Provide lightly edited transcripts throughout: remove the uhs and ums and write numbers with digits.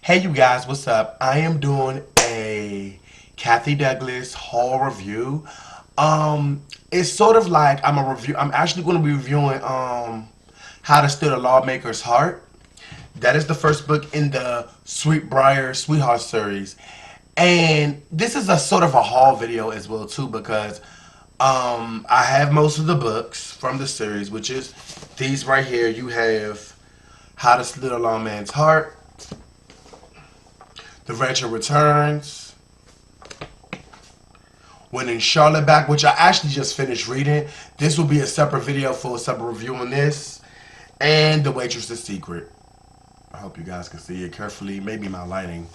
Hey you guys, what's up? I am doing a Kathy Douglas haul review. It's sort of like I'm actually going to be reviewing How to Steal a Lawmaker's Heart. That is the first book in the Sweet Briar Sweetheart series. And this is a sort of a haul video as well too because I have most of the books from the series, which is these right here. You have How to Steal a Lawman's Heart, The Rancher Returns, Winning Charlotte Back, which I actually just finished reading. This will be a separate video for a separate review on this. And The Waitress's Secret. I hope you guys can see it carefully. Maybe my lighting.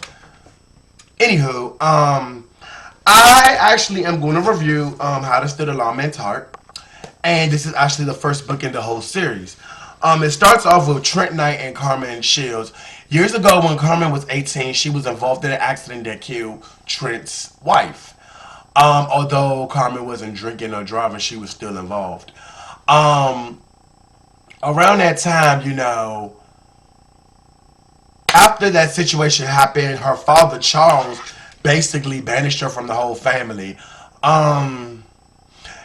Anywho, I actually am going to review How to Steal a Lawman's Heart. And this is actually the first book in the whole series. It starts off with Trent Knight and Carmen Shields. Years ago, when Carmen was 18, she was involved in an accident that killed Trent's wife. Although Carmen wasn't drinking or driving, she was still involved. Um, Around that time, after that situation happened, her father Charles basically banished her from the whole family. Um,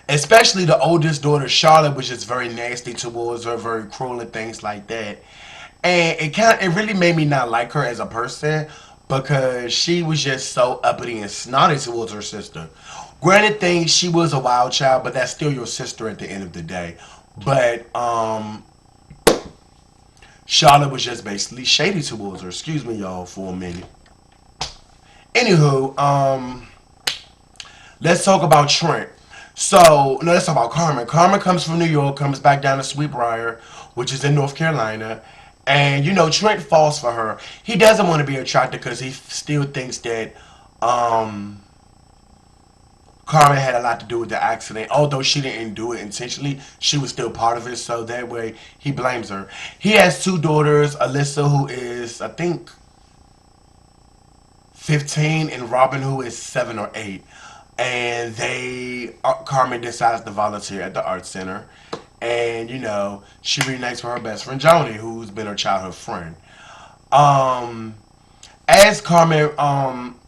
Especially the oldest daughter Charlotte was just very nasty towards her, very cruel and things like that. And it really made me not like her as a person because she was just so uppity and snotty towards her sister. Granted, things she was a wild child, but that's still your sister at the end of the day. But Charlotte was just basically shady towards her. Excuse me, y'all, for a minute. Anywho, let's talk about Trent. So, no, let's talk about Carmen. Carmen comes from New York, comes back down to Sweetbriar, which is in North Carolina. And, Trent falls for her. He doesn't want to be attracted because he still thinks that um, Carmen had a lot to do with the accident. Although she didn't do it intentionally, she was still part of it. So that way, he blames her. He has two daughters, Alyssa, who is, I think, 15, and Robin, who is 7 or 8. And Carmen decides to volunteer at the art center. And, she reunites with her best friend, Joni, who's been her childhood friend. Um, as Carmen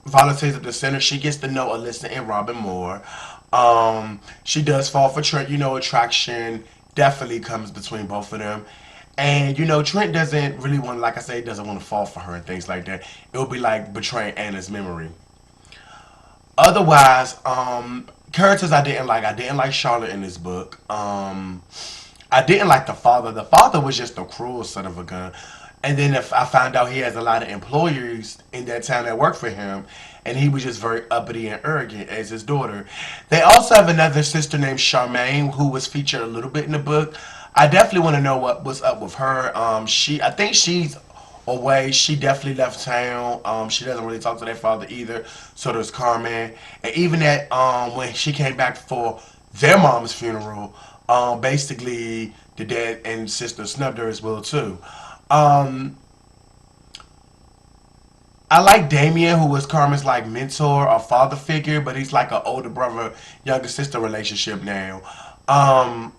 volunteers at the center, she gets to know Alyssa and Robin more. She does fall for Trent. Attraction definitely comes between both of them. And Trent doesn't really want, like I say, doesn't want to fall for her and things like that. It would be like betraying Anna's memory. Otherwise, characters I didn't like. I didn't like Charlotte in this book. I didn't like the father. The father was just a cruel son of a gun. And then if I found out he has a lot of employers in that town that work for him, and he was just very uppity and arrogant as his daughter. They also have another sister named Charmaine who was featured a little bit in the book. I definitely want to know what was up with her. I think she's away. She definitely left town. She doesn't really talk to their father either. So does Carmen. And even at when she came back for their mom's funeral, basically the dad and sister snubbed her as well too. Um, I like Damien, who was Carmen's like mentor or father figure, but he's like an older brother, younger sister relationship now. Um,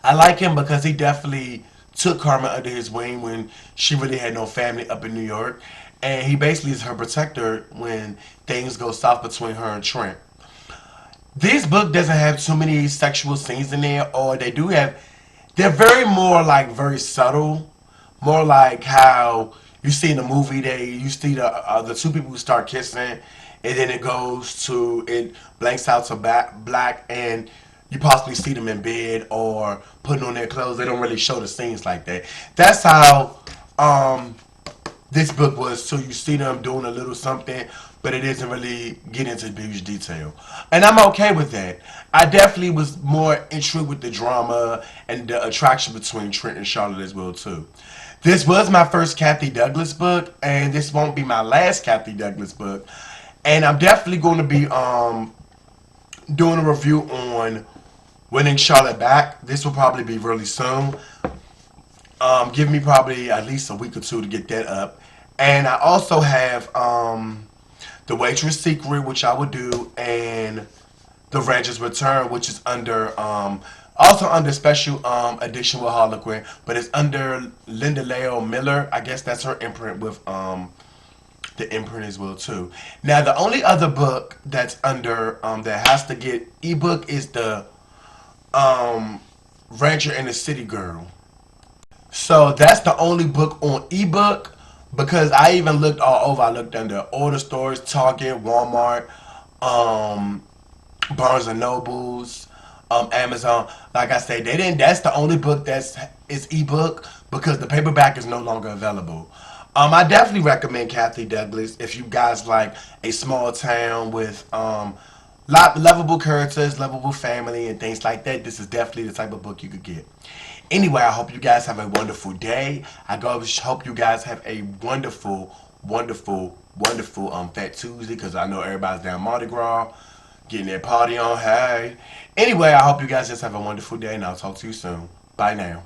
I like him because he definitely took Carmen under his wing when she really had no family up in New York. And he basically is her protector when things go south between her and Trent. This book doesn't have too many sexual scenes in there, or they do have. They're very more like very subtle, more like how you see in the movie. You see the two people who start kissing, and then it blanks out to black, and you possibly see them in bed or putting on their clothes. They don't really show the scenes like that. That's how um, this book was. So you see them doing a little something, but it doesn't really get into huge detail. And I'm okay with that. I definitely was more intrigued with the drama and the attraction between Trent and Charlotte as well too. This was my first Kathy Douglas book, and this won't be my last Kathy Douglas book. And I'm definitely going to be doing a review on Winning Charlotte Back. This will probably be really soon. Give me probably at least a week or two to get that up. And I also have The Waitress Secret, which I would do, and The Rancher's Return, which is under Also under Special Edition with Harlequin, but it's under Linda Leo Miller. I guess that's her imprint with the imprint as well too. Now the only other book that's under that has to get ebook is the um, Rancher and the City Girl. So that's the only book on ebook because I even looked all over. I looked under order stores, Target, Walmart, um, Barnes and Nobles, Amazon. Like I said, they didn't. That's the only book that's is ebook because the paperback is no longer available. I definitely recommend Kathy Douglas if you guys like a small town with lovable characters, lovable family, and things like that. This is definitely the type of book you could get. Anyway, I hope you guys have a wonderful day. Hope you guys have a wonderful, wonderful, wonderful Fat Tuesday because I know everybody's down Mardi Gras, getting their party on. Hey. Anyway, I hope you guys just have a wonderful day and I'll talk to you soon. Bye now.